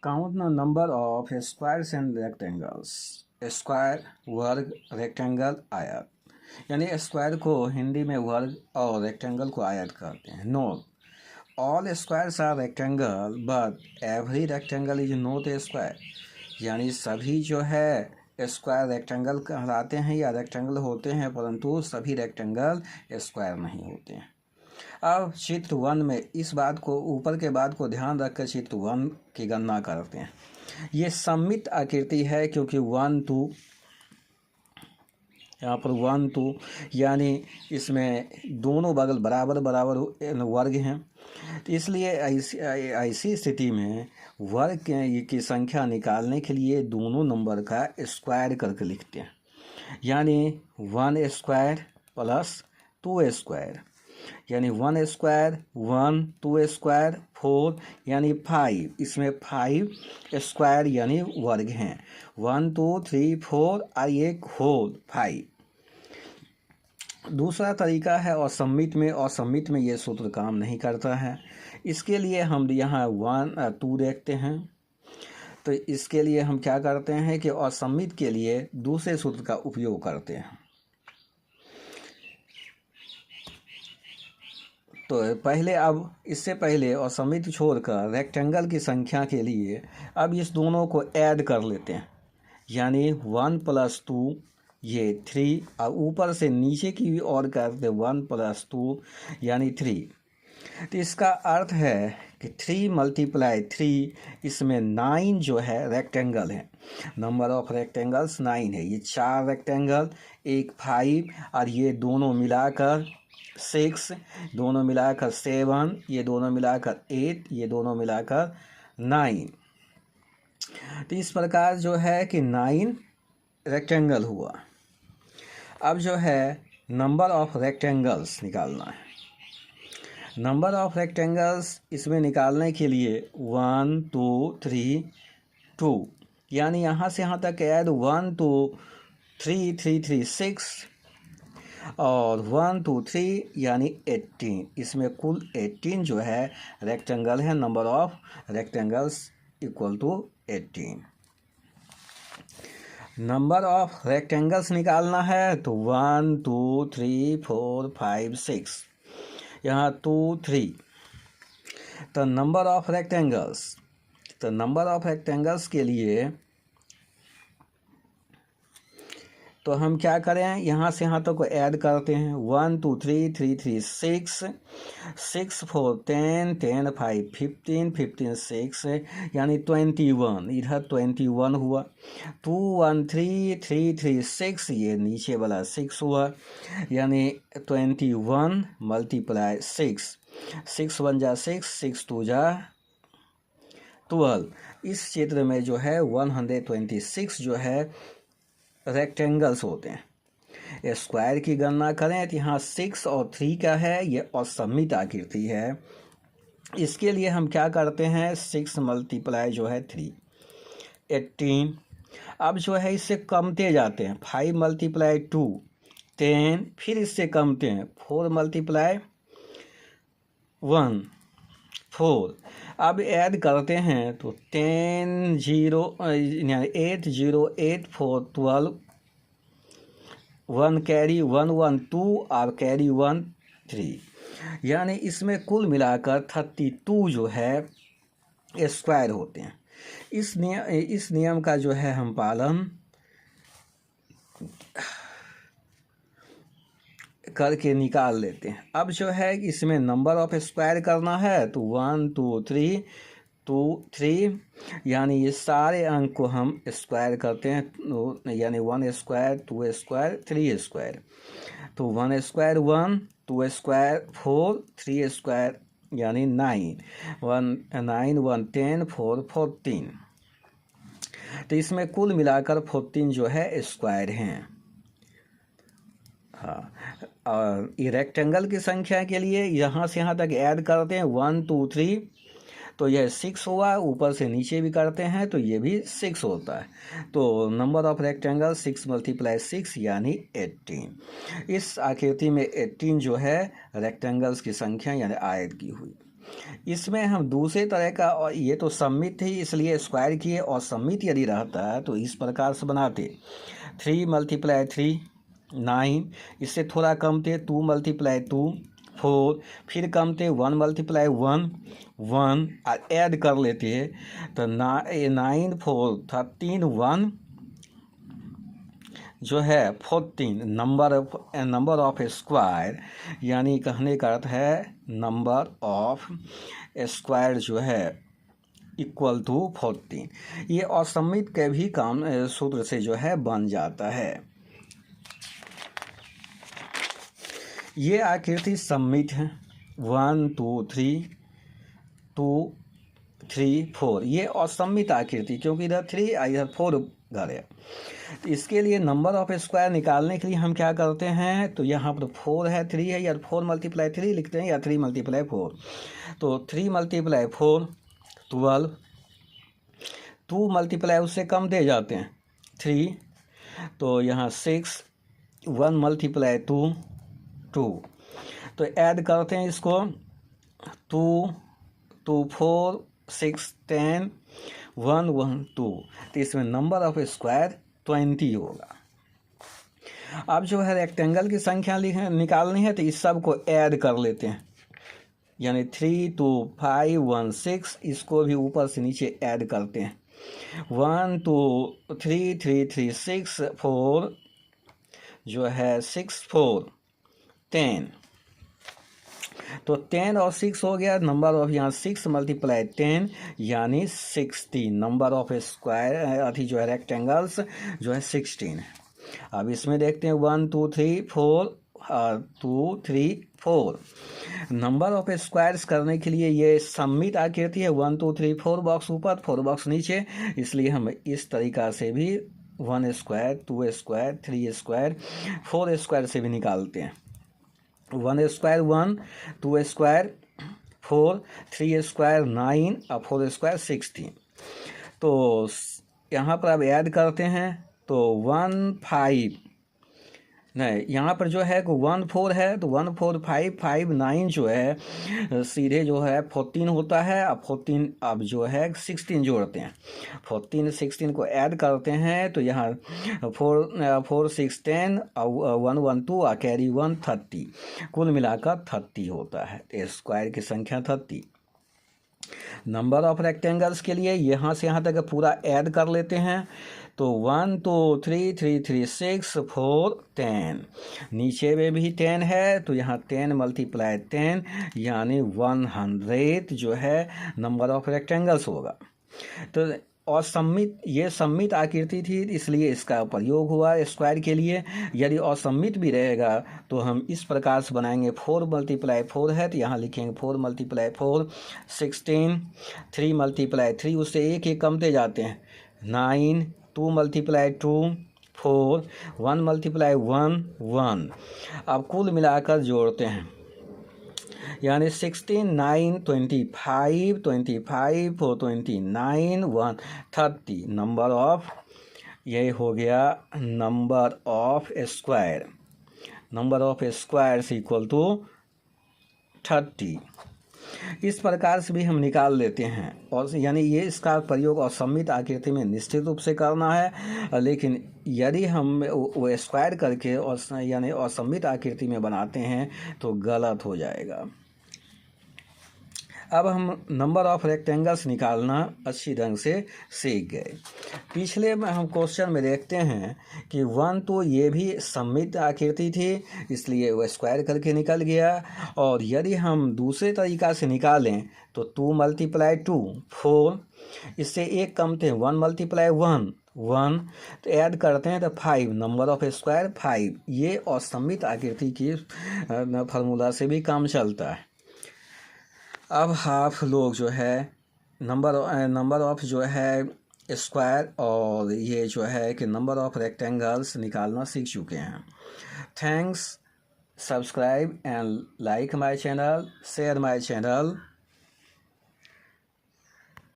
Count the number of squares and rectangles. Square, वर्ग, rectangle, आयत. यानी स्क्वायर को हिंदी में वर्ग और रेक्टेंगल को आयत कहते हैं. Note, all squares are rectangle but every rectangle is not a square. यानी सभी जो है स्क्वायर रेक्टेंगल कहलाते हैं या रेक्टेंगल होते हैं, परंतु सभी रेक्टेंगल स्क्वायर नहीं होते हैं. अब चित्र 1 में इस बात को, ऊपर के बात को ध्यान रखकर चित्र 1 की गणना करते हैं. ये सममित आकृति है क्योंकि 1 2 यहाँ पर 1 2 यानी इसमें दोनों बगल बराबर बराबर वर्ग हैं. तो इसलिए ऐसी स्थिति में वर्ग की संख्या निकालने के लिए दोनों नंबर का स्क्वायर करके लिखते हैं. यानी 1 स्क्वायर प्लस 2 स्क्वायर, यानी 1 स्क्वायर 1, 2 स्क्वायर 4 यानी 5. इसमें 5 स्क्वायर यानी वर्ग हैं. 1 2 3 4 और एक होल 5. दूसरा तरीका है असम्मित में. असम्मित में ये सूत्र काम नहीं करता है. इसके लिए हम यहाँ 1 2 देखते हैं. तो इसके लिए हम क्या करते हैं कि असम्मित के लिए दूसरे सूत्र का उपयोग करते हैं. तो पहले, अब इससे पहले असम्मित छोड़कर रेक्टेंगल की संख्या के लिए अब इस दोनों को ऐड कर लेते हैं. यानी 1 + 2 ये 3, और ऊपर से नीचे की भी और करते 1 + 2 यानी 3. तो इसका अर्थ है कि 3 × 3, इसमें 9 जो है रेक्टेंगल है. नंबर ऑफ रेक्टेंगल्स 9 है. ये 4 रेक्टेंगल, एक 5 और ये दोनों मिलाकर 6, दोनों मिलाकर 7, ये दोनों मिलाकर 8, ये दोनों मिलाकर 9. तो इस प्रकार जो है कि 9 रेक्टेंगल हुआ. अब जो है नंबर ऑफ रेक्टेंगल्स निकालना है. नंबर ऑफ रेक्टेंगल्स इसमें निकालने के लिए 1 2 3 2, यानी यहाँ से यहाँ तक ऐड 1 2 3 3 3 6 और 1 2 3 यानी 18. इसमें कुल 18 जो है रेक्टेंगल है. Number of rectangles equal to 18. Number of rectangles निकालना है तो 1 2 3 4 5 6, यहाँ 2 3. तो नंबर ऑफ रेक्टेंगल्स के लिए तो हम क्या करें, यहाँ से यहाँ तक को ऐड करते हैं. 1 2 3 3 3 6 6 4 10 10 5 15 15 6 यानी 21. इधर 21 हुआ. 2 1 3 3 3 6 ये नीचे वाला 6 हुआ, यानी 21 × 6. 6 1 जा 6, 6 2 जा 12. इस चित्र में जो है 126 जो है रेक्टेंगल्स होते हैं. स्क्वायर की गणना करें तो यहाँ 6 और 3 का है. ये असम्मित आकृति है. इसके लिए हम क्या करते हैं, 6 × जो है 3 18. अब जो है इससे कमते जाते हैं. 5 × 2 10, फिर इससे कमते हैं. 4 × 1 4. अब ऐड करते हैं तो 10 0 यानी 8 0 8 4 12, 1 कैरी 1 1 2 और कैरी 1 3, यानी इसमें कुल मिलाकर 32 जो है स्क्वायर होते हैं. इस नियम का जो है हम पालन करके निकाल लेते हैं. अब जो है इसमें नंबर ऑफ स्क्वायर करना है तो 1 2 3 2 3, यानी ये सारे अंक को हम स्क्वायर करते हैं. यानी 1 स्क्वायर 2 स्क्वायर 3 स्क्वायर. तो 1 स्क्वायर 1, 2 स्क्वायर 4, 3 स्क्वायर यानी 9 1 1 10 4 14. तो इसमें कुल मिलाकर 14 जो है स्क्वायर हैं. हाँ, और ये रेक्टेंगल की संख्या के लिए यहाँ से यहाँ तक ऐड करते हैं 1 2 3, तो यह 6 हुआ. ऊपर से नीचे भी करते हैं तो ये भी 6 होता है. तो नंबर ऑफ रेक्टेंगल 6 × 6 यानी 18. इस आकृति में 18 जो है रेक्टेंगल्स की संख्या यानी आयत की हुई. इसमें हम दूसरे तरह का, और ये तो सममित थी इसलिए स्क्वायर किए, और सममित यदि रहता है तो इस प्रकार से बनाते 3 × 3 9, इससे थोड़ा कम थे 2 × 2 4, फिर कम थे 1 × 1 1, और ऐड कर लेते हैं तो 9 4 13 1 जो है 14 नंबर ऑफ स्क्वायर, यानी कहने का अर्थ है नंबर ऑफ स्क्वायर जो है इक्वल टू 14। ये असममित के भी काम सूत्र से जो है बन जाता है। ये आकृति सममित है 1 2 3 2 3 4, ये असममित आकृति, क्योंकि इधर 3 इधर 4 घर है। तो इसके लिए नंबर ऑफ स्क्वायर निकालने के लिए हम क्या करते हैं, तो यहाँ पर 4 है 3 है, या 4 × 3 लिखते हैं या 3 × 4। तो 3 × 4 12, 2 × उससे कम दे जाते हैं 3, तो यहाँ 6, 1 × 2 2, तो ऐड करते हैं इसको 2 2 4 6 10 1 1 2, तो इसमें नंबर ऑफ स्क्वायर 20 होगा। अब जो है रेक्टेंगल की संख्या निकालनी है, तो इस सब को ऐड कर लेते हैं, यानी 3 2 5 1 6, इसको भी ऊपर से नीचे ऐड करते हैं 1 2 3 3 3 6 4 जो है 6 4 10, तो 10 और 6 हो गया, नंबर ऑफ यहाँ 6 × 10 यानी 16, नंबर ऑफ स्क्वायर अथी जो है रेक्टेंगल्स जो है 16 है। अब इसमें देखते हैं 1 2 3 4 2 3 4, नंबर ऑफ स्क्वायर्स करने के लिए ये सममित आकृति है, 1 2 3 4 बॉक्स ऊपर 4 बॉक्स नीचे, इसलिए हम इस तरीका से भी 1 स्क्वायर 2 स्क्वायर 3 स्क्वायर 4 स्क्वायर से भी निकालते हैं। 1 स्क्वायर 1, 2 स्क्वायर 4, 3 स्क्वायर 9 और 4 स्क्वायर 16। तो यहाँ पर अब ऐड करते हैं तो 1 5 नहीं, यहाँ पर जो है 1 4 है, तो 1 4 5 5 9 जो है सीधे जो है 14 होता है। अब 14 अब जो है 16 जोड़ते हैं, 14 16 को ऐड करते हैं तो यहाँ 4 6 10 और 1 1 2 और कैरी 1 30, कुल मिलाकर 30 होता है। स्क्वायर की संख्या 30। नंबर ऑफ रेक्टेंगल्स के लिए यहाँ से यहाँ तक पूरा ऐड कर लेते हैं तो 1 2 3 3 3 6 4 10, नीचे में भी 10 है तो यहाँ 10 × 10 यानी 100 जो है नंबर ऑफ रेक्टेंगल्स होगा। तो और सममित, ये सममित आकृति थी इसलिए इसका प्रयोग हुआ स्क्वायर के लिए। यदि असममित भी रहेगा तो हम इस प्रकार से बनाएंगे 4 × 4 है तो यहाँ लिखेंगे 4 × 4 16, 3 × 3 उससे एक एक कमते जाते हैं 9, 2 × 2 4, 1 × 1 1। अब कुल मिलाकर जोड़ते हैं यानी 16 9 25 25 4 29 1 30, नंबर ऑफ, यही हो गया number of square. Number of square equal to 30। इस प्रकार से भी हम निकाल लेते हैं। और यानी ये इसका प्रयोग असममित आकृति में निश्चित रूप से करना है, लेकिन यदि हम वो स्क्वायर करके और यानी असममित आकृति में बनाते हैं तो गलत हो जाएगा। अब हम नंबर ऑफ रेक्टेंगल्स निकालना अच्छी ढंग से सीख गए। पिछले में हम क्वेश्चन में देखते हैं कि 1 तो ये भी सममित आकृति थी इसलिए वो स्क्वायर करके निकल गया। और यदि हम दूसरे तरीका से निकालें तो 2 × 2 4, इससे एक कम थे 1 × 1 1, तो ऐड करते हैं तो 5, नंबर ऑफ स्क्वायर 5। ये असममित आकृति की फार्मूला से भी काम चलता है। अब आप लोग जो है नंबर ऑफ जो है स्क्वायर और ये जो है कि नंबर ऑफ रेक्टेंगल्स निकालना सीख चुके हैं। Thanks, subscribe and like my channel, share my channel.